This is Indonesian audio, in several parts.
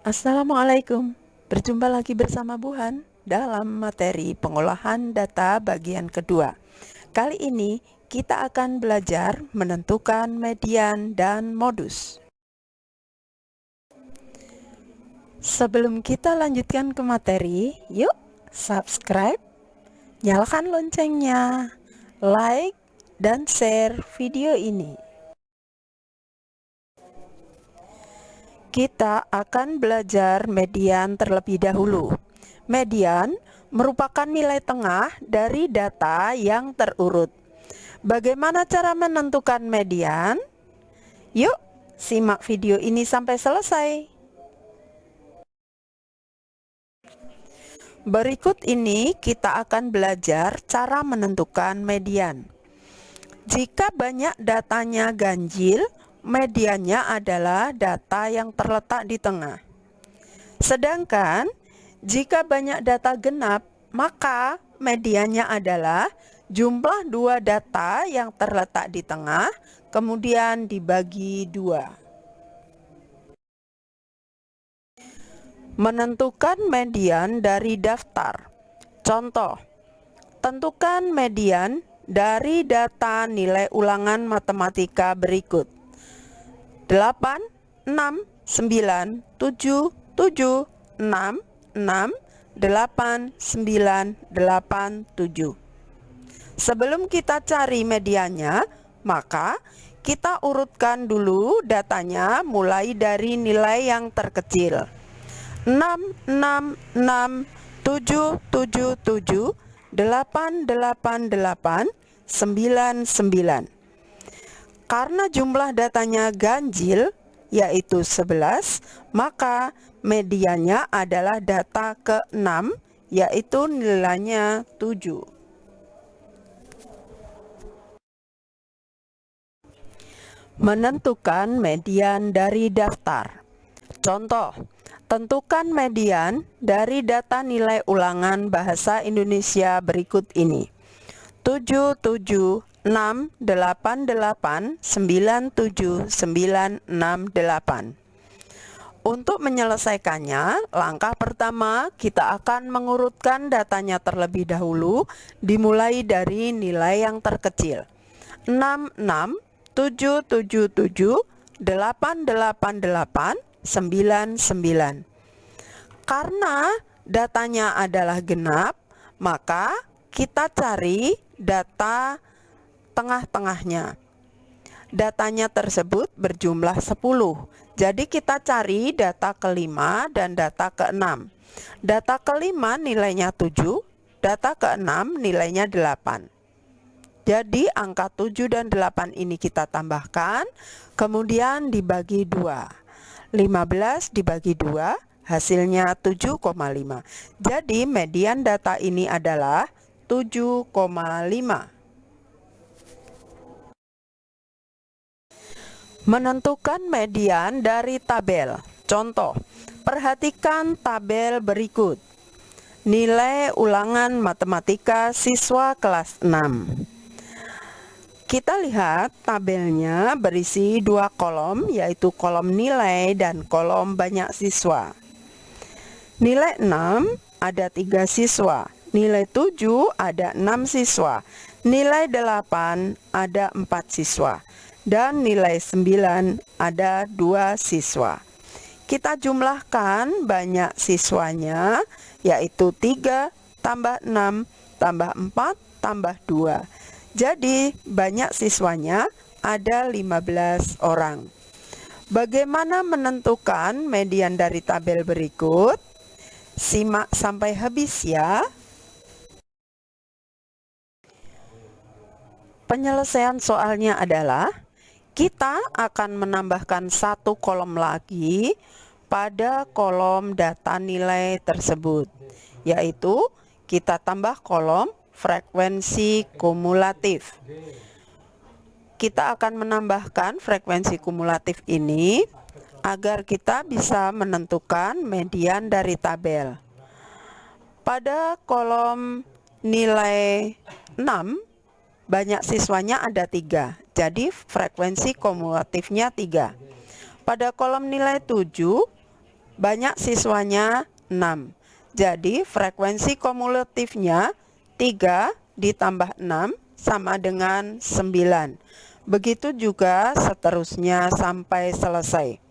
Assalamualaikum. Berjumpa lagi bersama Buhan dalam materi pengolahan data bagian kedua. Kali ini kita akan belajar menentukan median dan modus. Sebelum kita lanjutkan ke materi, yuk subscribe, nyalakan loncengnya, like, dan share video ini. Kita akan belajar median terlebih dahulu. Median merupakan nilai tengah dari data yang terurut. Bagaimana cara menentukan median? Yuk, simak video ini sampai selesai. Berikut ini kita akan belajar cara menentukan median. Jika banyak datanya ganjil, mediannya adalah data yang terletak di tengah. Sedangkan jika banyak data genap, maka mediannya adalah jumlah dua data yang terletak di tengah, kemudian dibagi dua. Menentukan median dari daftar. Contoh, tentukan median dari data nilai ulangan matematika berikut. 8, 6, 9, 7, 7, 6, 6, 8, 9, 8, 7. Sebelum kita cari mediannya, maka kita urutkan dulu datanya mulai dari nilai yang terkecil. 6, 6, 6, 7, 7, 7, 8, 8, 8, 9, 9. Karena jumlah datanya ganjil, yaitu 11, maka mediannya adalah data ke-6, yaitu nilainya 7. Menentukan median dari daftar. Contoh, tentukan median dari data nilai ulangan bahasa Indonesia berikut ini. 7, 7, 6, 8, 8, 9, 7, 9, 6, 8. Untuk menyelesaikannya, langkah pertama kita akan mengurutkan datanya terlebih dahulu, dimulai dari nilai yang terkecil. 6, 6, 7, 7, 7, 8, 8, 8, 9, 9. Karena datanya adalah genap, maka kita cari data tengah-tengahnya. Datanya tersebut berjumlah 10. Jadi kita cari data kelima dan data keenam. Data kelima nilainya 7, data keenam nilainya 8. Jadi angka 7 dan 8 ini kita tambahkan, kemudian dibagi 2. 15 dibagi 2, hasilnya 7,5. Jadi median data ini adalah 7,5. Menentukan median dari tabel. Contoh, perhatikan tabel berikut. Nilai ulangan matematika siswa kelas 6. Kita lihat tabelnya berisi dua kolom, yaitu kolom nilai dan kolom banyak siswa. Nilai 6 ada 3 siswa, nilai 7 ada 6 siswa, nilai 8 ada 4 siswa, dan nilai 9 ada 2 siswa. Kita jumlahkan banyak siswanya, yaitu 3 tambah 6 tambah 4 tambah 2. Jadi banyak siswanya ada 15 orang. Bagaimana menentukan median dari tabel berikut? Simak sampai habis ya. Penyelesaian soalnya adalah kita akan menambahkan satu kolom lagi pada kolom data nilai tersebut, yaitu kita tambah kolom frekuensi kumulatif. Kita akan menambahkan frekuensi kumulatif ini agar kita bisa menentukan median dari tabel. Pada kolom nilai 6, banyak siswanya ada 3. Jadi frekuensi kumulatifnya 3. Pada kolom nilai 7 banyak siswanya 6. Jadi frekuensi kumulatifnya 3 ditambah 6 sama dengan 9. Begitu juga seterusnya sampai selesai.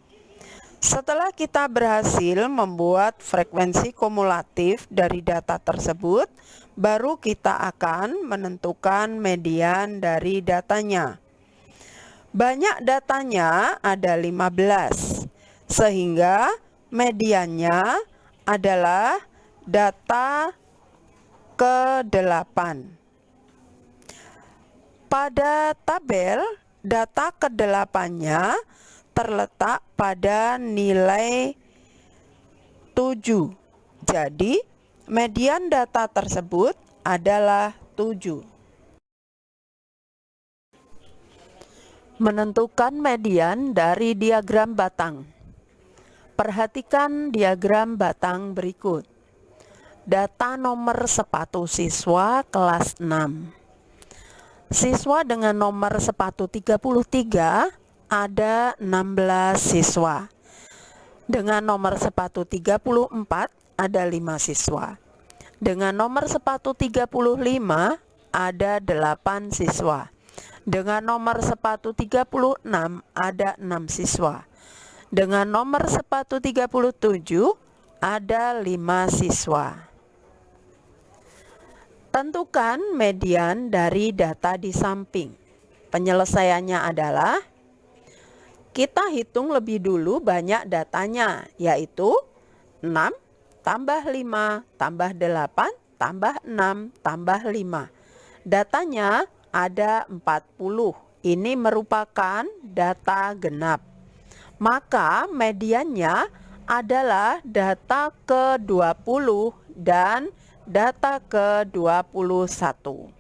Setelah kita berhasil membuat frekuensi kumulatif dari data tersebut, baru kita akan menentukan median dari datanya. Banyak datanya ada 15, sehingga mediannya adalah data ke-8. Pada tabel, data ke-8-nya terletak pada nilai 7. Jadi, median data tersebut adalah 7. Menentukan median dari diagram batang. Perhatikan diagram batang berikut. Data nomor sepatu siswa kelas 6. Siswa dengan nomor sepatu 33 ada 16 siswa. Dengan nomor sepatu 34 ada 5 siswa. Dengan nomor sepatu 35 ada 8 siswa. Dengan nomor sepatu 36 ada 6 siswa. Dengan nomor sepatu 37 ada 5 siswa. Tentukan median dari data di samping. Penyelesaiannya adalah kita hitung lebih dulu banyak datanya, yaitu 6 tambah 5 tambah 8 tambah 6 tambah 5. Datanya ada 40. Ini merupakan data genap. Maka mediannya adalah data ke-20 dan data ke-21.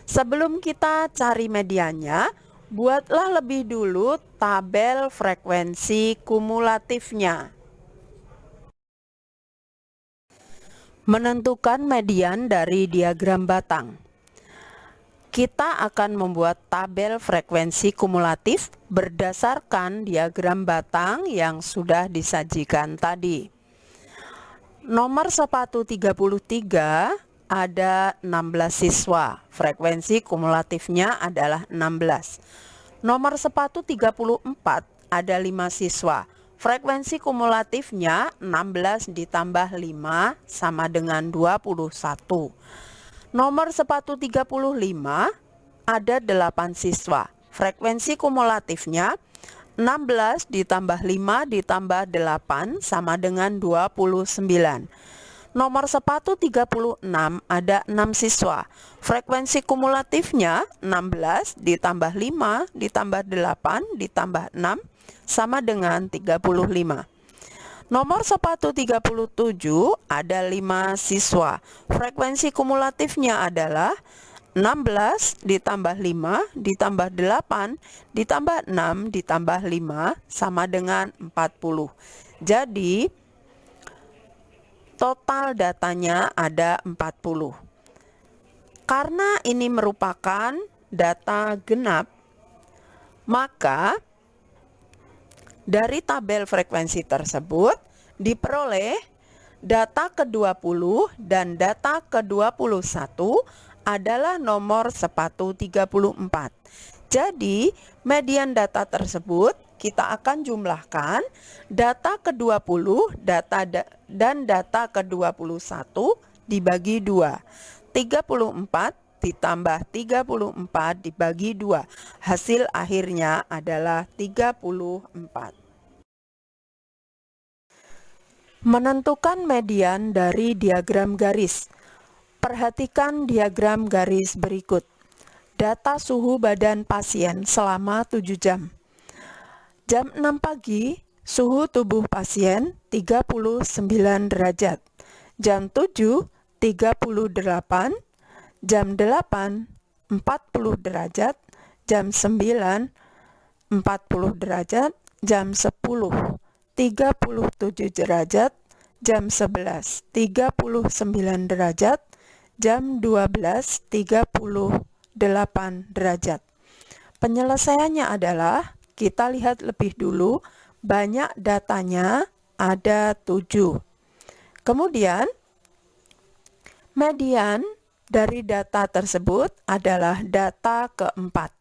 Sebelum kita cari mediannya, buatlah lebih dulu tabel frekuensi kumulatifnya. Menentukan median dari diagram batang. Kita akan membuat tabel frekuensi kumulatif berdasarkan diagram batang yang sudah disajikan tadi. Nomor sepatu 33 ada 16 siswa. Frekuensi kumulatifnya adalah 16. Nomor sepatu 34 ada 5 siswa. Frekuensi kumulatifnya 16 ditambah 5 sama dengan 21. Nomor sepatu 35 ada 8 siswa. Frekuensi kumulatifnya 16 ditambah 5 ditambah 8 sama dengan 29. Nomor sepatu 36 ada 6 siswa. Frekuensi kumulatifnya 16 ditambah 5 ditambah 8 ditambah 6 sama dengan 35. Nomor sepatu 37 ada 5 siswa. Frekuensi kumulatifnya adalah 16 ditambah 5 ditambah 8 ditambah 6 ditambah 5 sama dengan 40. Jadi total datanya ada 40. Karena ini merupakan data genap, maka dari tabel frekuensi tersebut diperoleh data ke-20 dan data ke-21 adalah nomor sepatu 34. Jadi, median data tersebut kita akan jumlahkan data ke-20 dan data ke-21 dibagi 2. 34 ditambah 34 dibagi 2. Hasil akhirnya adalah 34. Menentukan median dari diagram garis. Perhatikan diagram garis berikut. Data suhu badan pasien selama 7 jam. Jam 6 pagi, suhu tubuh pasien 39 derajat. Jam 7, 38. Jam 8, 40 derajat. Jam 9, 40 derajat. Jam 10, 37 derajat. Jam 11, 39 derajat. Jam 12, 38 derajat. Penyelesaiannya adalah kita lihat lebih dulu banyak datanya ada 7. Kemudian, median dari data tersebut adalah data keempat.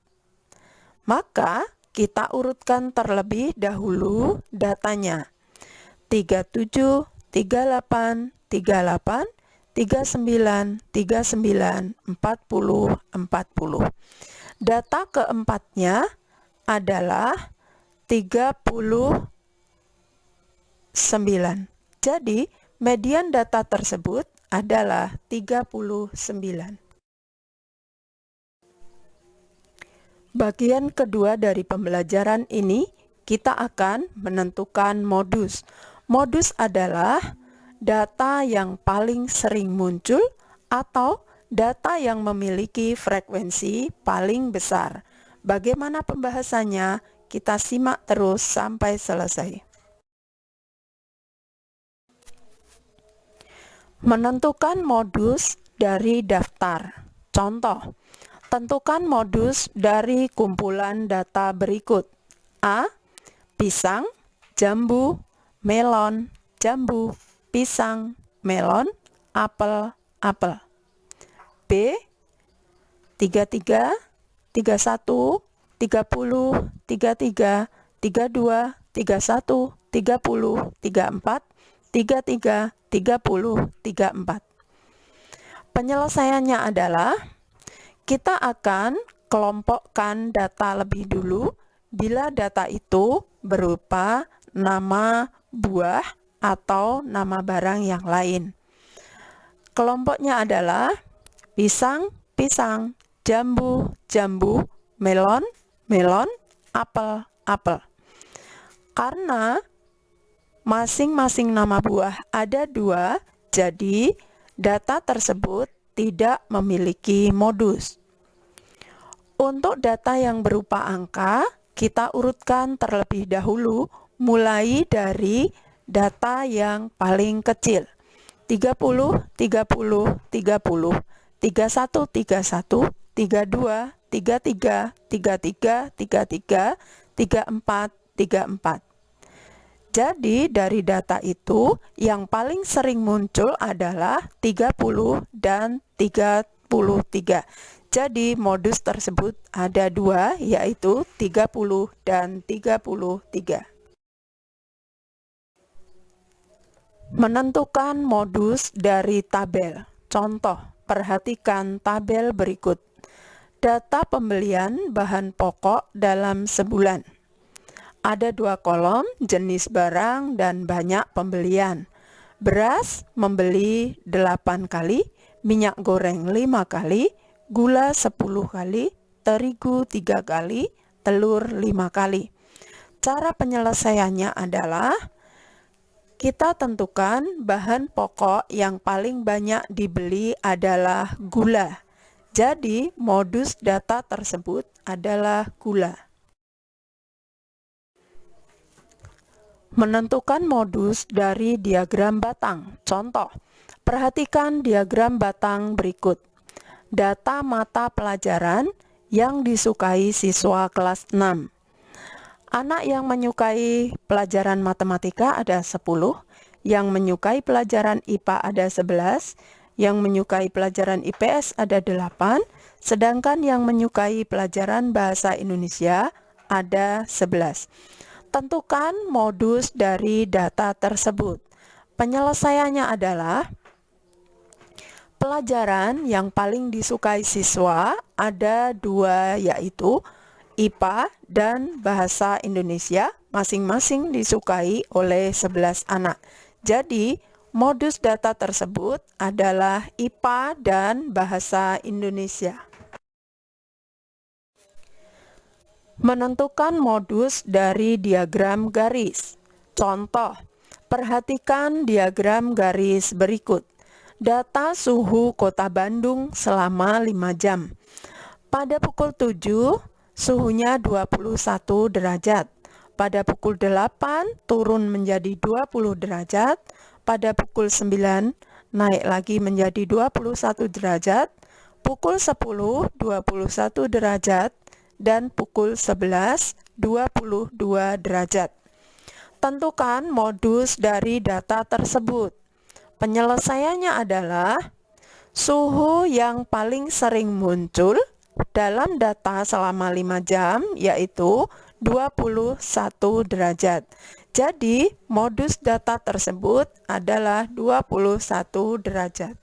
Maka, kita urutkan terlebih dahulu datanya. 37, 38, 38, 39, 39, 40, 40. Data keempatnya adalah 39. Jadi, median data tersebut adalah 39. Bagian kedua dari pembelajaran ini, kita akan menentukan modus. Modus adalah data yang paling sering muncul atau data yang memiliki frekuensi paling besar. Bagaimana pembahasannya? Kita simak terus sampai selesai. Menentukan modus dari daftar. Contoh, tentukan modus dari kumpulan data berikut. A. Pisang, jambu, melon, jambu, pisang, melon, apel, apel. B. 33, 31, 30, 33, 32, 31, 30, 34, 33, 30, 34. Penyelesaiannya adalah kita akan kelompokkan data lebih dulu bila data itu berupa nama buah atau nama barang yang lain. Kelompoknya adalah pisang, pisang, jambu, jambu, melon, melon, apel, apel. Karena masing-masing nama buah ada 2, jadi data tersebut tidak memiliki modus. Untuk data yang berupa angka, kita urutkan terlebih dahulu mulai dari data yang paling kecil. 30, 30, 30, 31, 31, 32, 33, 33, 33, 34, 34. Jadi dari data itu yang paling sering muncul adalah 30 dan 33. Jadi modus tersebut ada 2, yaitu 30 dan 33. Menentukan modus dari tabel. Contoh, perhatikan tabel berikut. Data pembelian bahan pokok dalam sebulan. Ada 2 kolom, jenis barang dan banyak pembelian. Beras membeli 8 kali, minyak goreng 5 kali, gula 10 kali, terigu 3 kali, telur 5 kali. Cara penyelesaiannya adalah kita tentukan bahan pokok yang paling banyak dibeli adalah gula. Jadi, modus data tersebut adalah gula. Menentukan modus dari diagram batang. Contoh, perhatikan diagram batang berikut. Data mata pelajaran yang disukai siswa kelas 6. Anak yang menyukai pelajaran matematika ada 10, yang menyukai pelajaran IPA ada 11, yang menyukai pelajaran IPS ada 8, sedangkan yang menyukai pelajaran bahasa Indonesia ada 11. Tentukan modus dari data tersebut. Penyelesaiannya adalah pelajaran yang paling disukai siswa ada 2, yaitu IPA dan bahasa Indonesia, masing-masing disukai oleh 11 anak. Jadi, modus data tersebut adalah IPA dan bahasa Indonesia. Menentukan modus dari diagram garis. Contoh, perhatikan diagram garis berikut. Data suhu kota Bandung selama 5 jam. Pada pukul 7, suhunya 21 derajat. Pada pukul 8 turun menjadi 20 derajat. Pada pukul 9 naik lagi menjadi 21 derajat. Pukul 10 21 derajat dan pukul 11 22 derajat. Tentukan modus dari data tersebut. Penyelesaiannya adalah suhu yang paling sering muncul dalam data selama 5 jam yaitu 21 derajat. Jadi, modus data tersebut adalah 21 derajat.